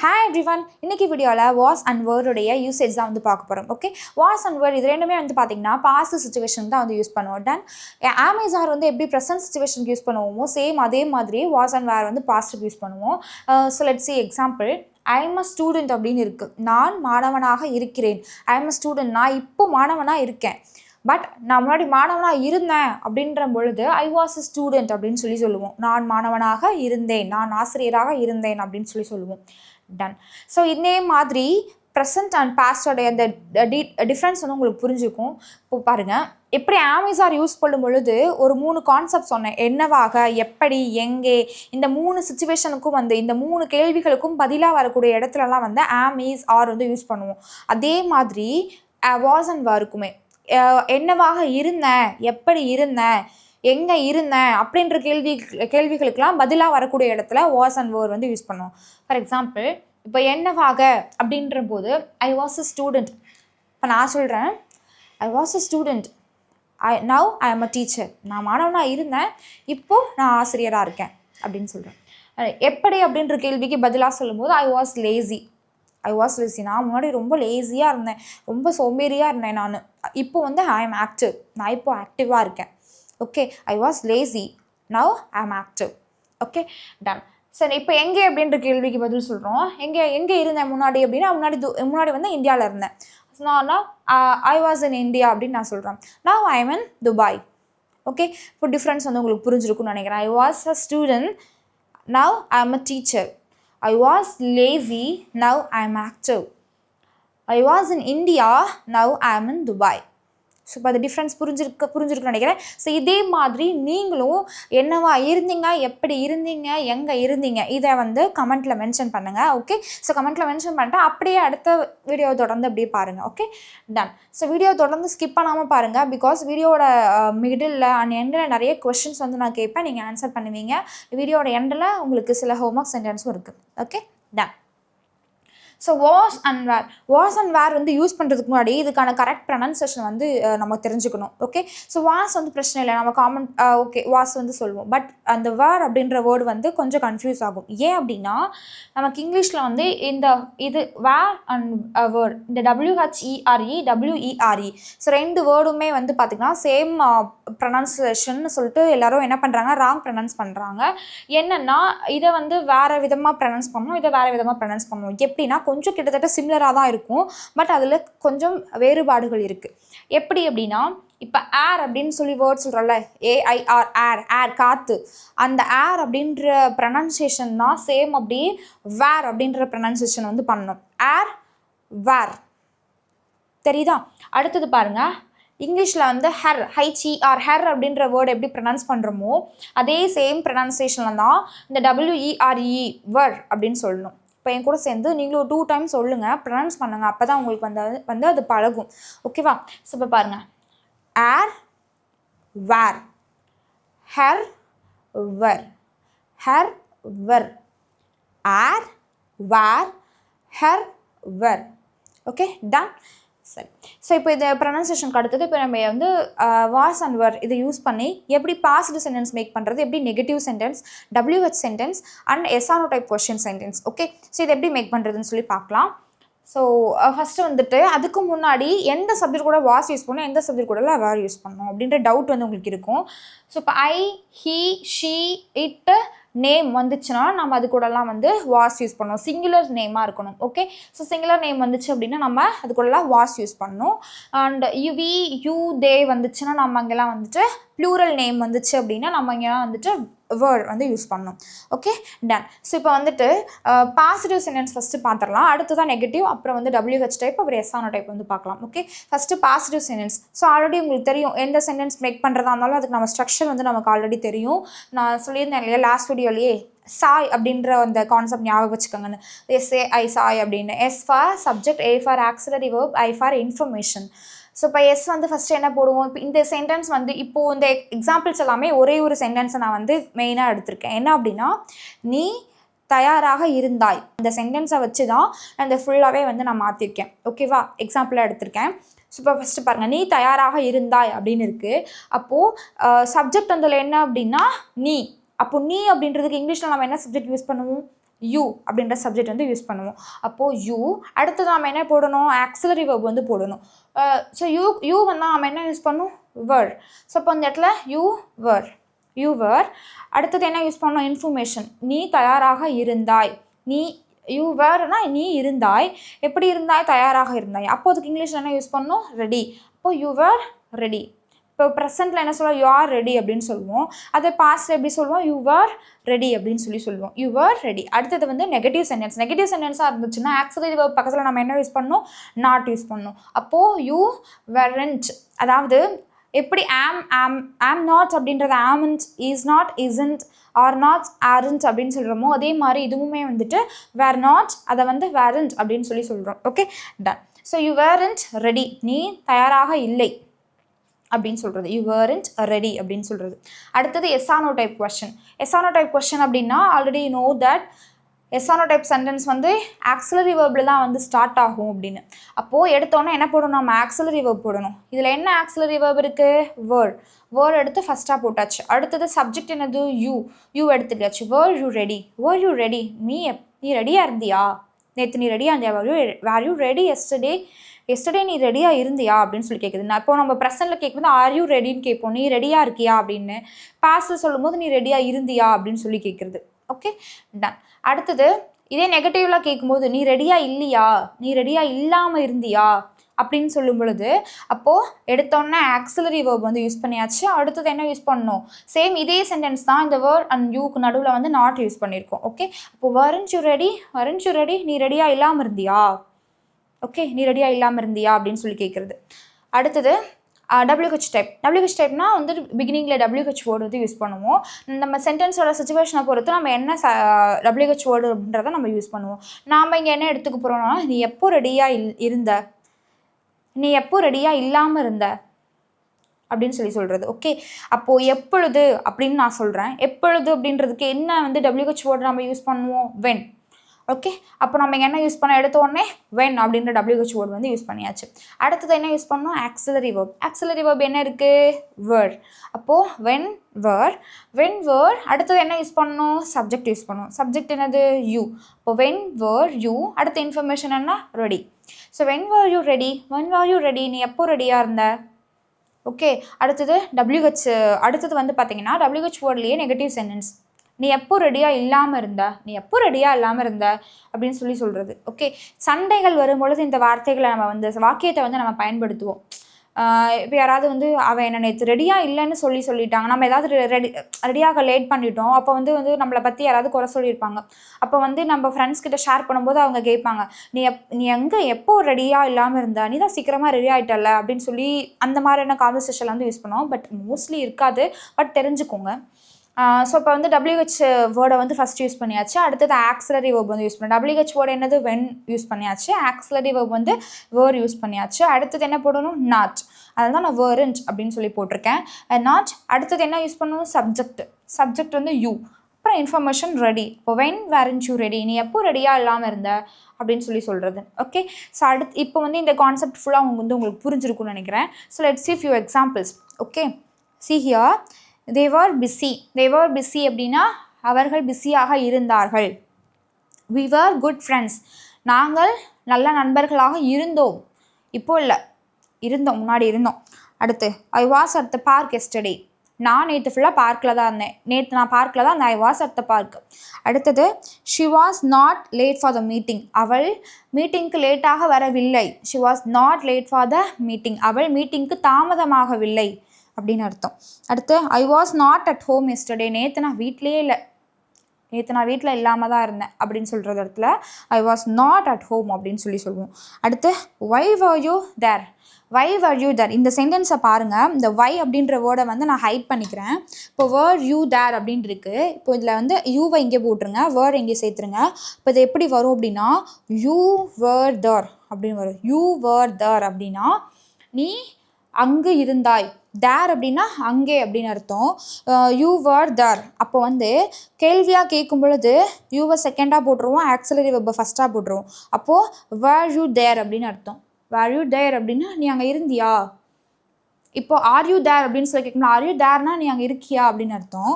Hi everyone, இன்னைக்கு வீடியோவில் was and were உடைய யூசேஜ் தான் வந்து பார்க்க போகிறோம். ஓகே, was and were இது ரெண்டுமே வந்து பார்த்தீங்கன்னா பாஸ்ட் சிச்சுவேஷன் தான் வந்து யூஸ் பண்ணுவோம். தென் அமேசான் வந்து எப்படி ப்ரெசன்ட் சிச்சுவேஷனுக்கு யூஸ் பண்ணுவோமோ சேம் அதே மாதிரி was and were வந்து பாஸ்ட்டுக்கு யூஸ் பண்ணுவோம். So let's see example. I am a student அப்படின்னு இருக்குது. நான் மாணவனாக இருக்கிறேன். ஐ எம் அ ஸ்டூடெண்ட், நான் இப்போ மாணவனாக இருக்கேன். பட் நான் முன்னாடி மாணவனாக இருந்தேன் அப்படின்ற பொழுது ஐ வாஸ் அ ஸ்டூடெண்ட் அப்படின்னு சொல்லுவோம். நான் மாணவனாக இருந்தேன், நான் ஆசிரியராக இருந்தேன் அப்படின்னு சொல்லுவோம். டன். ஸோ இதே மாதிரி ப்ரெசன்ட் அண்ட் பாஸ்டோடைய அந்த டிஃப்ரென்ஸ் வந்து உங்களுக்கு புரிஞ்சுக்கும். இப்போ பாருங்கள், எப்படி அமேசான் யூஸ் பண்ணும் பொழுது ஒரு 3 கான்செப்ட் சொன்னேன். என்னவாக, எப்படி, எங்கே, இந்த 3 சிச்சுவேஷனுக்கும் வந்து இந்த 3 கேள்விகளுக்கும் பதிலாக வரக்கூடிய இடத்துலலாம் வந்து ஆம், இஸ், ஆர் வந்து யூஸ் பண்ணுவோம். அதே மாதிரி வாஸ் அண்ட் வாருக்குமே என்னவாக இருந்தேன், எப்படி இருந்தேன், எங்கே இருந்தேன் அப்படின்ற கேள்விகளுக்கெல்லாம் பதிலாக வரக்கூடிய இடத்துல வாஸ் அண்ட் வர் வந்து யூஸ் பண்ணுவோம். ஃபார் எக்ஸாம்பிள், இப்போ என்னவாக அப்படின்ற போது ஐ வாஸ் அ ஸ்டூடெண்ட். இப்போ நான் சொல்கிறேன் I was a student, now I am a teacher. நான் மாணவனாக இருந்தேன், இப்போது நான் ஆசிரியராக இருக்கேன் அப்படின்னு சொல்கிறேன். எப்படி அப்படின்ற கேள்விக்கு பதிலாக சொல்லும்போது ஐ வாஸ் லேசி. நான் முன்னாடி ரொம்ப லேசியாக இருந்தேன், ரொம்ப சோம்பேறியாக இருந்தேன். நான் இப்போ வந்து ஐ எம் ஆக்டிவ், நான் இப்போ ஆக்டிவாக இருக்கேன். Okay, I was lazy, now I am active. Okay, done. சரி, இப்போ எங்கே அப்படின்ற கேள்விக்கு பதில் சொல்கிறோம். எங்கே இருந்தேன் முன்னாடி அப்படின்னா முன்னாடி வந்து இந்தியாவில் இருந்தேன். நான் ஐ வாஸ் இன் இந்தியா அப்படின்னு நான் சொல்கிறேன். Now I M in Dubai. Okay, இப்போ டிஃப்ரென்ஸ் வந்து உங்களுக்கு புரிஞ்சிருக்குன்னு நினைக்கிறேன். I was a student, now I am a teacher. I was lazy, now I am active. I was in India, now I am in Dubai. So இப்போ அது difference புரிஞ்சிருக்குன்னு நினைக்கிறேன். So இதே மாதிரி நீங்களும் என்னவா இருந்தீங்க, எப்படி இருந்தீங்க, எங்கே இருந்தீங்க, இதை வந்து கமெண்ட்டில் மென்ஷன் பண்ணுங்கள். ஓகே, ஸோ கமெண்ட்டில் மென்ஷன் பண்ணிட்டு அப்படியே அடுத்த வீடியோ தொடர்ந்து அப்படியே பாருங்கள். Okay, done. ஸோ வீடியோ தொடர்ந்து ஸ்கிப் பண்ணாமல் பாருங்கள். பிகாஸ் வீடியோட மிடில் அண்ட் எண்டில் நிறைய கொஷின்ஸ் வந்து நான் கேட்பேன், நீங்கள் ஆன்சர் பண்ணுவீங்க. வீடியோட எண்டில் உங்களுக்கு சில ஹோம்ஒர்க் சென்டென்ஸும் இருக்குது. Okay, done. So was and were வந்து யூஸ் பண்ணுறதுக்கு முன்னாடி இதுக்கான கரெக்ட் ப்ரொனன்சியேஷன் வந்து நம்ம தெரிஞ்சுக்கணும். ஓகே, ஸோ வாஸ் வந்து பிரச்சனை இல்லை, நம்ம காமன் ஓகே வாஸ் வந்து சொல்லுவோம். பட் அந்த வேர் அப்படின்ற வேர்டு வந்து கொஞ்சம் கன்ஃபியூஸ் ஆகும். ஏன் அப்படின்னா நமக்கு இங்கிலீஷில் வந்து இது வேர் அண்ட் வேர்ட், இந்த WHERE ஸோ 2 வேர்டுமே வந்து பார்த்திங்கன்னா சேம் ப்ரொனன்சியேஷன் சொல்லிட்டு எல்லோரும் என்ன பண்ணுறாங்க, ராங் ப்ரொனன்ஸ் பண்ணுறாங்க. என்னென்னா இதை வந்து வேறு விதமாக ப்ரொனன்ஸ் பண்ணணும், இதை வேறு விதமாக ப்ரொனன்ஸ் பண்ணணும். எப்படின்னா கொஞ்சம் கிட்டத்தட்ட சிமிலராக தான் இருக்கும், பட் அதில் கொஞ்சம் வேறுபாடுகள் இருக்குது. எப்படி அப்படின்னா இப்போ ஏர் அப்படின்னு சொல்லி வேர்ட் சொல்கிறோம்ல, AIR, ஏர் காற்று, அந்த ஏர் அப்படின்ற ப்ரொனன்சியேஷன் தான் சேம் அப்படியே வேர் அப்படின்ற ப்ரொனன்சியேஷன் வந்து பண்ணணும். ஏர், வேர். தெரியுதா? அடுத்தது பாருங்கள், இங்கிலீஷில் வந்து HER அப்படின்ற வேர்டு எப்படி ப்ரொனன்ஸ் பண்ணுறோமோ அதே சேம் ப்ரொனன்சியேஷனில் தான் இந்த WERE வேர்ட் அப்படின்னு சொல்லணும். இப்போ என் கூட சேர்ந்து நீங்களும் 2 டைம்ஸ் சொல்லுங்கள், ப்ரொனன்ஸ் பண்ணுங்கள். அப்போ தான் உங்களுக்கு வந்து அது பழகும். ஓகேவா? ஸோ இப்போ பாருங்கள், air, where, her, were, her, were, air, where, her, were. Okay, done. சரி, ஸோ இப்போ இது ப்ரொனன்சியேஷனுக்கு அடுத்தது இப்போ நம்ம வந்து வாஸ் அண்ட் வர் இதை யூஸ் பண்ணி எப்படி பாசிட்டிவ் சென்டென்ஸ் மேக் பண்ணுறது, எப்படி negative sentence, WH sentence and SR type question sentence. Okay, so இதை எப்படி மேக் பண்ணுறதுன்னு சொல்லி பார்க்கலாம். ஸோ ஃபஸ்ட்டு வந்துட்டு அதுக்கு முன்னாடி எந்த சப்ஜெக்ட் கூட வாஸ் யூஸ் பண்ணணும், எந்த சப்ஜெக்ட் கூட வேர் யூஸ் பண்ணணும் அப்படின்ற டவுட் வந்து உங்களுக்கு இருக்கும். ஸோ இப்போ ஐ, ஹீ, ஷீ, இட் நேம் வந்துச்சுன்னா நம்ம அது கூடலாம் வந்து வாஸ் யூஸ் பண்ணணும். சிங்குலர் நேமாக இருக்கணும். ஓகே, ஸோ சிங்குலர் நேம் வந்துச்சு அப்படின்னா நம்ம அது கூடலாம் வாஸ் யூஸ் பண்ணணும். அண்ட் வி, யூ, தே வந்துச்சுன்னா நம்ம அங்கெல்லாம் வந்துட்டு ப்ளூரல் நேம் வந்துச்சு அப்படின்னா நம்ம இங்கெல்லாம் வந்துட்டு வேர்ட் வந்து யூஸ் பண்ணணும். Okay, done. ஸோ இப்போ வந்துட்டு பாசிட்டிவ் சென்டென்ஸ் ஃபஸ்ட்டு பார்த்துடலாம், அடுத்து தான் நெகட்டிவ், அப்புறம் வந்து WH டைப், அப்புறம் SR டைப் வந்து பார்க்கலாம். Okay, first positive sentence. So already உங்களுக்கு தெரியும் எந்த சென்டென்ஸ் மேக் பண்ணுறதா இருந்தாலும் அதுக்கு நம்ம ஸ்ட்ரக்சர் வந்து நமக்கு ஆல்ரெடி தெரியும். நான் சொல்லியிருந்தேன் இல்லையா லாஸ்ட் வீடியோலேயே, சாய் அப்படின்ற அந்த கான்செப்ட் ஞாபகம் வச்சுக்கோங்கன்னு. SAI சாய் அப்படின்னு. S for subject, A for auxiliary verb, I for information. So இப்போ எஸ் வந்து ஃபஸ்ட்டு என்ன போடுவோம், இப்போ இந்த சென்டென்ஸ் வந்து இப்போது இந்த எக்ஸாம்பிள்ஸ் எல்லாமே ஒரே ஒரு சென்டென்ஸை நான் வந்து மெயினாக எடுத்திருக்கேன். என்ன அப்படின்னா, நீ தயாராக இருந்தாய். இந்த சென்டென்ஸை வச்சு தான் நான் இந்த ஃபுல்லாகவே வந்து நான் மாற்றிருக்கேன். ஓகேவா? எக்ஸாம்பிளாக எடுத்திருக்கேன். ஸோ இப்போ ஃபஸ்ட்டு பாருங்கள், நீ தயாராக இருந்தாய் அப்படின்னு இருக்குது. அப்போது சப்ஜெக்ட் அதில் என்ன அப்படின்னா நீ. அப்போது நீ அப்படின்றதுக்கு இங்கிலீஷில் நம்ம என்ன சப்ஜெக்ட் யூஸ் பண்ணுவோம், யூ அப்படின்ற சப்ஜெக்ட் வந்து யூஸ் பண்ணுவோம். அப்போது யூ அடுத்தது நம்ம என்ன போடணும், ஆக்சிலரி வெர்ப் வந்து போடணும். ஸோ யூ வந்தால் நம்ம என்ன யூஸ் பண்ணணும், வர். ஸோ அப்போ அந்த இடத்துல யூ வர். அடுத்தது என்ன யூஸ் பண்ணணும், இன்ஃபர்மேஷன். நீ தயாராக இருந்தாய். யூ வேர்னா நீ இருந்தாய், எப்படி இருந்தாய், தயாராக இருந்தாய். அப்போ அதுக்கு இங்கிலீஷில் என்ன யூஸ் பண்ணணும், ரெடி. அப்போது யூ வேர் ரெடி. இப்போ ப்ரெசென்ட்டில் என்ன சொல்லுவோம், யூ ஆர் ரெடி அப்படின்னு சொல்லுவோம். அதை பாஸ்ட்டில் எப்படி சொல்லுவோம், யூ வர் ரெடி அப்படின்னு சொல்லுவோம். You were ready. அடுத்தது வந்து நெகட்டிவ் சென்டென்ஸாக இருந்துச்சுன்னா ஆக்சிலரி வெர்ப் பக்கத்தில் நம்ம என்ன யூஸ் பண்ணணும், நாட் யூஸ் பண்ணணும். அப்போது யூ வெரண்ட், அதாவது எப்படி ஆம் நாட் அப்படின்றத amn't, is not, isn't, are not, aren't அப்படின்னு சொல்கிறோமோ அதே மாதிரி இதுவுமே வந்துட்டு வேர் நாட், அதை வந்து வேரண்ட் அப்படின்னு சொல்கிறோம். Okay, done. So you weren't ready, நீ தயாராக இல்லை அப்படின்னு சொல்கிறது. யூ வேரண்ட் ரெடி அப்படின்னு சொல்கிறது. அடுத்தது yes or no type question. Yes or no type question அப்படின்னா already you know that yes or no type sentence வந்து ஆக்சிலரி வெர்பில் தான் வந்து ஸ்டார்ட் ஆகும் அப்படின்னு. அப்போது எடுத்தோன்னே என்ன போடணும், நம்ம ஆக்சிலரி வெர்ப் போடணும். இதில் என்ன ஆக்சிலரி வெர்ப் இருக்குது, வேர்ட் எடுத்து ஃபஸ்ட்டாக போட்டாச்சு. அடுத்தது சப்ஜெக்ட் என்னது, யூ எடுத்துட்டாச்சு. வேர் யூ ரெடி, நீ ரெடியாக இருந்தியா, நேற்று நீ ரெடியாக இருந்தியா, வேர் யூ ரெடி எஸ்டர்டே நீ ரெடியாக இருந்தியா அப்படின்னு சொல்லி கேட்குது. நான் இப்போ நம்ம ப்ரெசென்ட்டில் கேட்கும்போது ஆர் யூ ரெடின்னு கேட்போம், நீ ரெடியாக இருக்கியா அப்படின்னு. பாஸ்ட்டில் சொல்லும்போது நீ ரெடியாக இருந்தியா அப்படின்னு சொல்லி கேட்குறது. Okay, done. அடுத்தது இதே நெகட்டிவ்லாம் கேட்கும்போது நீ ரெடியாக இல்லையா, நீ ரெடியாக இல்லாமல் இருந்தியா அப்படின்னு சொல்லும் பொழுது அப்போது எடுத்தோன்னே ஆக்சிலரி வெர்ப் வந்து யூஸ் பண்ணியாச்சு. அடுத்தது என்ன யூஸ் பண்ணணும், சேம் இதே சென்டென்ஸ் தான், இந்த வேர்ட் அண்ட் யூக்கு நடுவில் வந்து நாட் யூஸ் பண்ணியிருக்கோம். ஓகே, அப்போது வரண்ட் யூ ரெடி, நீ ரெடியாக இல்லாமல் இருந்தியா, ஓகே, நீ ரெடியாக இல்லாமல் இருந்தியா அப்படின்னு சொல்லி கேட்குறது. அடுத்தது WH டைப்னா வந்து பிகினிங்கில் WH வேர்டு வந்து யூஸ் பண்ணுவோம். நம்ம சென்டென்ஸோட சிச்சுவேஷனை பொறுத்து நம்ம என்ன WH வேர்டு அப்படின்றத நம்ம யூஸ் பண்ணுவோம். நாம் இங்கே என்ன எடுத்துக்க போகிறோம்னா, நீ எப்போ ரெடியாக இருந்த, நீ எப்போ ரெடியாக இல்லாமல் இருந்த அப்படின்னு சொல்கிறது. ஓகே, அப்போது எப்பொழுது அப்படின்னு நான் சொல்கிறேன். எப்பொழுது அப்படின்றதுக்கு என்ன வந்து WH வேர்டு நம்ம யூஸ் பண்ணுவோம், வென். ஓகே, அப்போ நம்ம என்ன யூஸ் பண்ண, எடுத்த உடனே வென் அப்படின்ற WH வேர்டு வந்து யூஸ் பண்ணியாச்சு. அடுத்தது என்ன யூஸ் பண்ணணும், ஆக்சிலரி வேர்ப் என்ன இருக்குது, வேர்ட். அப்போது வென் வேர். அடுத்தது என்ன யூஸ் பண்ணணும், சப்ஜெக்ட் யூஸ் பண்ணணும். சப்ஜெக்ட் என்னது, யூ. இப்போ வென் வேர் யூ, அடுத்த இன்ஃபர்மேஷன் என்ன, ready. So when were you ready, நீ எப்போ ரெடியாக இருந்த. ஓகே, அடுத்தது அடுத்தது வந்து பார்த்தீங்கன்னா WH வேர்ட்லேயே நெகட்டிவ் சென்டென்ஸ். நீ எப்போ ரெடியாக இல்லாமல் இருந்த அப்படின்னு சொல்கிறது. ஓகே, சண்டைகள் வரும்பொழுது இந்த வார்த்தைகளை நம்ம வந்து வாக்கியத்தை வந்து நம்ம பயன்படுத்துவோம். இப்போ யாராவது வந்து அவன் என்ன நேற்று ரெடியாக இல்லைன்னு சொல்லிட்டாங்க, நம்ம ஏதாவது ரெடியாக லேட் பண்ணிட்டோம், அப்போ வந்து நம்மளை பற்றி யாராவது குறை சொல்லியிருப்பாங்க. அப்போ வந்து நம்ம ஃப்ரெண்ட்ஸ் கிட்ட ஷேர் பண்ணும்போது அவங்க கேட்பாங்க, நீ எங்கே எப்போ ரெடியாக இல்லாமல் இருந்தா, நீ தான் சீக்கிரமாக ரெடி ஆகிட்டல அப்படின்னு சொல்லி அந்த மாதிரியான கான்வர்சேஷன் வந்து யூஸ் பண்ணுவோம். பட் மோஸ்ட்லி இருக்காது, பட் தெரிஞ்சுக்கோங்க. ஸோ இப்போ வந்து WH வேர்டை வந்து ஃபஸ்ட் யூஸ் பண்ணியாச்சு. அடுத்தது ஆக்சிலரி வேர்ப் வந்து யூஸ் பண்ணேன். WH வேர்டு என்னது, வென் யூஸ் பண்ணியாச்சு. ஆக்சிலரி வேர்ப் வந்து வேர் யூஸ் பண்ணியாச்சு. அடுத்தது என்ன போடணும், நாட். அதனால நான் வேரண்ட் அப்படின்னு சொல்லி போட்டிருக்கேன், நாட். அடுத்தது என்ன யூஸ் பண்ணணும், சப்ஜெக்ட் வந்து யூ. அப்புறம் இன்ஃபர்மேஷன் ரெடி. இப்போ வென் வேரண்ட் யூ ரெடி, நீ எப்போ ரெடியாக இல்லாமல் இருந்த அப்படின்னு சொல்கிறது. ஓகே, ஸோ இப்போ வந்து இந்த கான்செப்ட் ஃபுல்லாக உங்களுக்கு புரிஞ்சிருக்கும்னு நினைக்கிறேன். So let's see few examples. Okay, see here. they were busy அப்படின்னா அவர்கள் பிஸியாக இருந்தார்கள். we were good friends, நாங்கள் நல்ல நண்பர்களாக இருந்தோம். இப்போ இல்லை, முன்னாடி இருந்தோம். அடுத்து I was at the park yesterday, நான் நேற்று ஃபுல்லாக பார்க்கில் தான் இருந்தேன். நான் பார்க்கில் தான் இருந்தேன். I was at the park. அடுத்தது she was not late for the meeting, அவள் மீட்டிங்க்கு லேட்டாக வரவில்லை. she was not late for the meeting, அவள் மீட்டிங்க்கு தாமதமாகவில்லை அப்படின்னு அர்த்தம். அடுத்து I was not at home yesterday, நேற்று நான் வீட்டில் இல்லாமல் தான் இருந்தேன் அப்படின்னு சொல்கிறது இடத்துல I was not at home அப்படின்னு சொல்லுவோம். அடுத்து why were you there, இந்த சென்டென்ஸை பாருங்கள். இந்த why அப்படின்ற வேர்டை வந்து நான் ஹைட் பண்ணிக்கிறேன். இப்போ were you there அப்படின்னு இருக்குது. இப்போ இதில் வந்து யூவை இங்கே போட்டுருங்க, வேர்ட் இங்கே சேர்த்துருங்க. இப்போ இது எப்படி வரும் அப்படின்னா you were there அப்படின்னு வரும். you were there அப்படின்னா நீ அங்கு இருந்தாய். தேர் அப்படின்னா அங்கே அப்படின்னு அர்த்தம். யூ வர் தேர். அப்போ வந்து கேள்வியாக கேட்கும் பொழுது யூவை செகண்டாக போட்டுருவோம், ஆக்சிலரி வெர்பை ஃபஸ்ட்டாக போட்டுருவோம். அப்போது வேர் யூ தேர் அப்படின்னு அர்த்தம். வேர் யூ தேர் அப்படின்னா நீ அங்கே இருந்தியா, இப்போ ஆர் யூ தேர் அப்படின்னு சொல்லி கேட்கணும். ஆர் யூ தேர்னா நீ அங்கே இருக்கியா அப்படின்னு அர்த்தம்.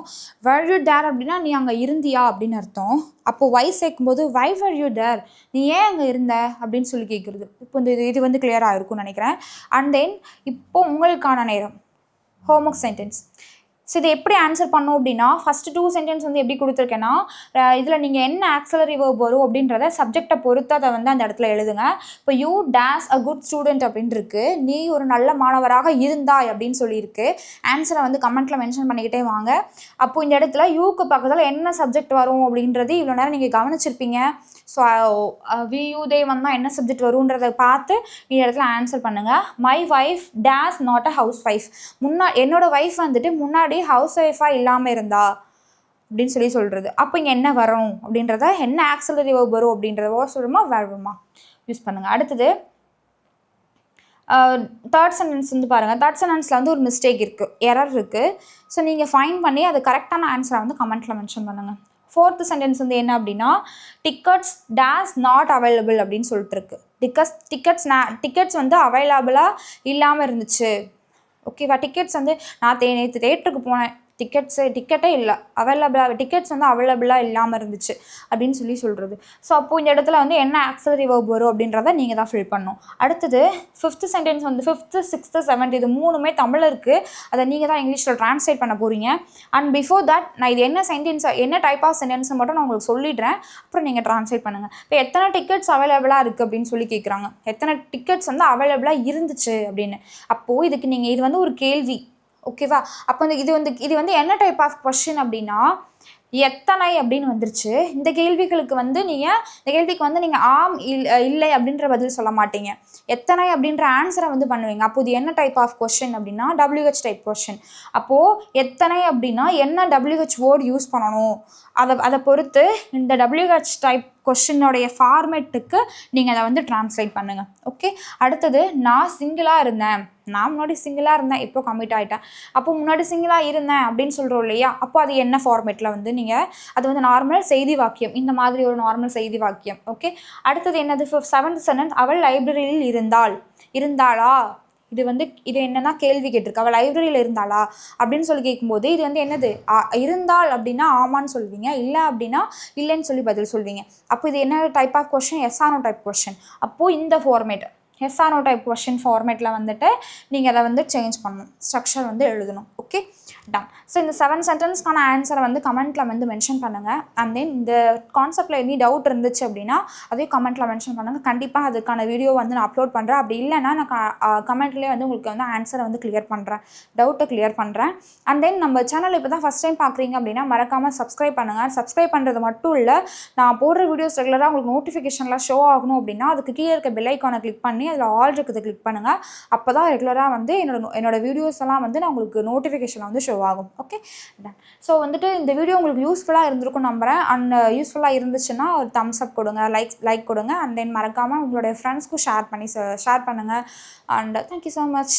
வேர் யூ தேர் அப்படின்னா நீ அங்கே இருந்தியா அப்படின்னு அர்த்தம். அப்போது வை சேர்க்கும்போது வை வேர் யூ தேர், நீ ஏன் அங்கே இருந்த அப்படின்னு சொல்லி கேட்குறது. இப்போ இது வந்து கிளியராக இருக்கும்னு நினைக்கிறேன். அண்ட் தென் இப்போ உங்களுக்கான நேரம் ஹோம்ஒர்க் சென்டென்ஸ். ஸோ இதை எப்படி ஆன்சர் பண்ணோம் அப்படின்னா ஃபஸ்ட்டு 2 சென்டென்ஸ் வந்து எப்படி கொடுத்துருக்கேன்னா இதில் நீங்கள் என்ன ஆக்ஸலரி வேர்ப் வரும் அப்படின்றத சப்ஜெக்டை பொறுத்து அதை வந்து அந்த இடத்துல எழுதுங்க. இப்போ you days a good student அப்படின்னு இருக்கு, நீ ஒரு நல்ல மாணவராக இருந்தாய் அப்படின்னு சொல்லியிருக்கு. ஆன்சரை வந்து கமெண்ட்டில் மென்ஷன் பண்ணிக்கிட்டே வாங்க. அப்போது இந்த இடத்துல யூக்கு பக்கத்தில் என்ன சப்ஜெக்ட் வரும் அப்படின்றது இவ்வளோ நேரம் நீங்கள் கவனிச்சிருப்பீங்க. ஸோ வி யூ தே வந்தால் என்ன சப்ஜெக்ட் வருன்றதை பார்த்து இந்த இடத்துல ஆன்சர் பண்ணுங்கள். My wife days not a house wife, என்னோடய ஒய்ஃப் வந்துட்டு முன்னாடி ஹவுஸ் ஒய்ஃபாக இல்லாமல் இருந்தா அப்படின்னு சொல்கிறது. அப்போ இங்கே என்ன வரும் அப்படின்றத, என்ன ஆக்ஸலரி வேர்ப் வரும் அப்படின்றத சொல்லுமா வேர்புமா யூஸ் பண்ணுங்கள். அடுத்தது தேர்ட் சென்டென்ஸ் வந்து பாருங்கள். தேர்ட் சென்டென்ஸில் வந்து ஒரு மிஸ்டேக் இருக்குது, எரர் இருக்குது. ஸோ நீங்கள் ஃபைன் பண்ணி அது கரெக்டான ஆன்சரை வந்து கமெண்ட்டில் மென்ஷன் பண்ணுங்கள். ஃபோர்த்து சென்டென்ஸ் வந்து என்ன அப்படின்னா டிக்கெட்ஸ் டேஸ் நாட் அவைலபிள் அப்படின்னு சொல்லிட்டு இருக்கு. டிக்கெட்ஸ் வந்து அவைலபிளாக இல்லாமல் இருந்துச்சு. ஓகேவா, டிக்கெட்ஸ் வந்து நான் நேற்று தேட்டருக்கு போனேன், டிக்கெட்டே இல்லை, டிக்கெட்ஸ் வந்து அவைலபிளாக இல்லாமல் இருந்துச்சு அப்படின்னு சொல்கிறது. ஸோ அப்போது இந்த இடத்துல வந்து என்ன ஆக்ஸலரி வேர்ப் வரும் அப்படின்றத நீங்கள் தான் ஃபில் பண்ணணும். அடுத்தது ஃபிஃப்த்து சென்டென்ஸ் வந்து 5th 6th 7th இது 3மே தமிழ் இருக்குது, அதை நீங்கள் தான் இங்கிலீஷில் ட்ரான்ஸ்லேட் பண்ண போகிறீங்க. அண்ட் பிஃபோர் தட் நான் இது என்ன சென்டென்ஸ், என்ன டைப் ஆஃப் சென்டென்ஸ் மட்டும் நான் உங்களுக்கு சொல்லிடுறேன், அப்புறம் நீங்கள் ட்ரான்ஸ்லேட் பண்ணுங்கள். இப்போ எத்தனை டிக்கெட்ஸ் அவைலபிளாக இருக்குது அப்படின்னு சொல்லி கேட்குறாங்க. எத்தனை டிக்கெட்ஸ் வந்து அவைலபிளாக இருந்துச்சு அப்படின்னு. அப்போது இதுக்கு நீங்கள் இது வந்து ஒரு கேள்வி. ஓகேவா, அப்போ இது வந்து என்ன டைப் ஆஃப் கொஸ்டின் அப்படின்னா எத்தனை அப்படின்னு வந்துருச்சு. இந்த கேள்விக்கு வந்து நீங்கள் ஆம் இல்லை அப்படின்ற பதில் சொல்ல மாட்டீங்க, எத்தனை அப்படின்ற ஆன்சரை வந்து பண்ணுவீங்க. அப்போது இது என்ன டைப் ஆஃப் கொஸ்டின் அப்படின்னா WH டைப் கொஸ்டின். அப்போது எத்தனை அப்படின்னா என்ன WH வேர்டு யூஸ் பண்ணணும் அதை பொறுத்து இந்த WH டைப் கொஸ்டினோடைய ஃபார்மேட்டுக்கு நீங்கள் அதை வந்து ட்ரான்ஸ்லேட் பண்ணுங்கள். ஓகே, அடுத்தது நான் சிங்கிளாக இருந்தேன், நான் முன்னாடி சிங்கிளாக இருந்தேன், இப்போ கமிட் ஆகிட்டேன். அப்போ முன்னாடி சிங்கிளாக இருந்தேன் அப்படின்னு சொல்கிறோம் இல்லையா, அப்போ அது என்ன ஃபார்மேட்டில் வந்து நீங்கள் அது வந்து நார்மல் செய்தி வாக்கியம், இந்த மாதிரி ஒரு நார்மல் செய்தி வாக்கியம். ஓகே, அடுத்தது என்னது 7th சென்டென்ஸ் அவள் லைப்ரரியில் இருந்தாளா. இது என்னன்னா கேள்வி கேட்டிருக்கு, அவள் லைப்ரரியில் இருந்தாளா அப்படின்னு சொல்லி கேட்கும்போது இது வந்து என்னது, இருந்தால் அப்படின்னா ஆமான்னு சொல்வீங்க, இல்லை அப்படின்னா இல்லைன்னு சொல்லி பதில் சொல்வீங்க. அப்போ இது என்ன type of question, yes or no type question. அப்போது இந்த format yes or no type question ஃபார்மேட்டில் வந்துட்டு நீங்கள் அதை வந்து சேஞ்ச் பண்ணணும், ஸ்ட்ரக்சர் வந்து எழுதணும். Okay, done. ஸோ இந்த 7 சென்டென்ஸ்க்கான ஆன்சரை வந்து கமெண்ட்டில் வந்து மென்ஷன் பண்ணுங்கள். அண்ட் தென் இந்த கான்செப்டில் எனி டவுட் இருந்துச்சு அப்படின்னா அதையும் கமெண்ட்டில் மென்ஷன் பண்ணுங்கள். கண்டிப்பாக அதுக்கான வீடியோ வந்து நான் அப்லோட் பண்ணுறேன். அப்படி இல்லைன்னா நான் கமெண்ட்லேயே வந்து உங்களுக்கு வந்து ஆன்சரை வந்து கிளியர் பண்ணுறேன், டவுட்டை கிளியர் பண்ணுறேன். அண்ட் தென் நம்ம சேனல் இப்போ தான் ஃபஸ்ட் டைம் பார்க்குறீங்க அப்படின்னா மறக்காமல் சப்ஸ்கிரைப் பண்ணுங்கள். சப்ஸ்கிரைப் பண்ணுறது மட்டும் இல்லை, நான் போடுற வீடியோஸ் ரெகுலராக உங்களுக்கு நோட்டிஃபிகேஷன்லாம் ஷோ ஆகணும் அப்படின்னா அதுக்கு கீழே இருக்க பெல் ஐக்கானை கிளிக் பண்ணி அதில் ஆல் இருக்குது கிளிக் பண்ணுங்கள். அப்போ தான் ரெகுலராக வந்து என்னோட வீடியோஸ் எல்லாம் வந்து நான் உங்களுக்கு நோட்டிஃபிகேஷனில் வந்து ஷோ ஆகும். Okay, done. ஸோ வந்துட்டு இந்த வீடியோ உங்களுக்கு யூஸ்ஃபுல்லாக இருந்திருக்கும் நம்புகிறேன். அண்ட் யூஸ்ஃபுல்லாக இருந்துச்சுன்னா ஒரு தம்ஸ் அப் கொடுங்க, லைக் கொடுங்க. அண்ட் தென் மறக்காமல் உங்களுடைய ஃப்ரெண்ட்ஸ்க்கும் ஷேர் பண்ணுங்கள். And thank you so much.